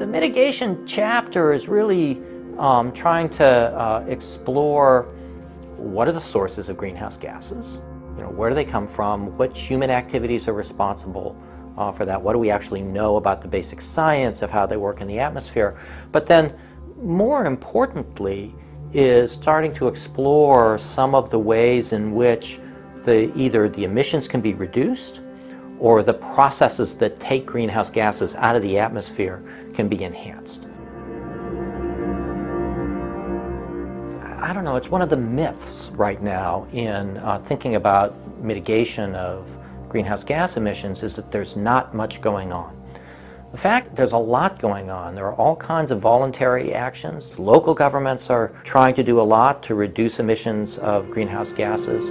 mitigation chapter is really trying to explore what are the sources of greenhouse gases, where do they come from, what human activities are responsible for that, what do we actually know about the basic science of how they work in the atmosphere, but then more importantly is starting to explore some of the ways in which either the emissions can be reduced or the processes that take greenhouse gases out of the atmosphere can be enhanced. I don't know, it's one of the myths right now in thinking about mitigation of greenhouse gas emissions is that there's not much going on. In fact, there's a lot going on. There are all kinds of voluntary actions. Local governments are trying to do a lot to reduce emissions of greenhouse gases.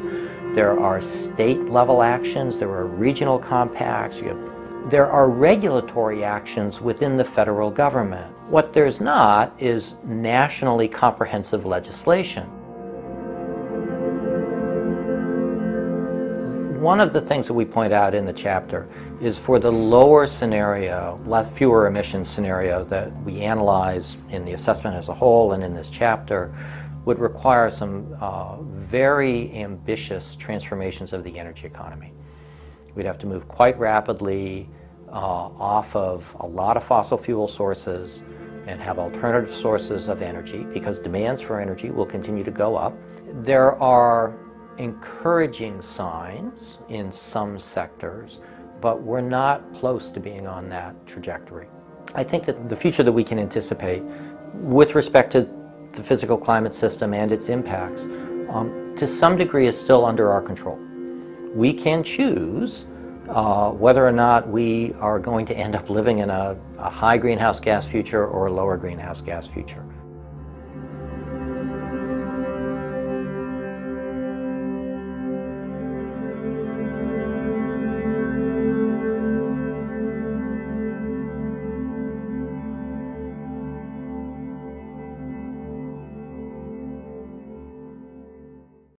There are state-level actions. There are regional compacts. There are regulatory actions within the federal government. What there's not is nationally comprehensive legislation. One of the things that we point out in the chapter is for the lower scenario, fewer emissions scenario that we analyze in the assessment as a whole and in this chapter would require some very ambitious transformations of the energy economy. We'd have to move quite rapidly off of a lot of fossil fuel sources and have alternative sources of energy because demands for energy will continue to go up. There are encouraging signs in some sectors, but we're not close to being on that trajectory. I think that the future that we can anticipate with respect to the physical climate system and its impacts to some degree is still under our control. We can choose whether or not we are going to end up living in a high greenhouse gas future or a lower greenhouse gas future.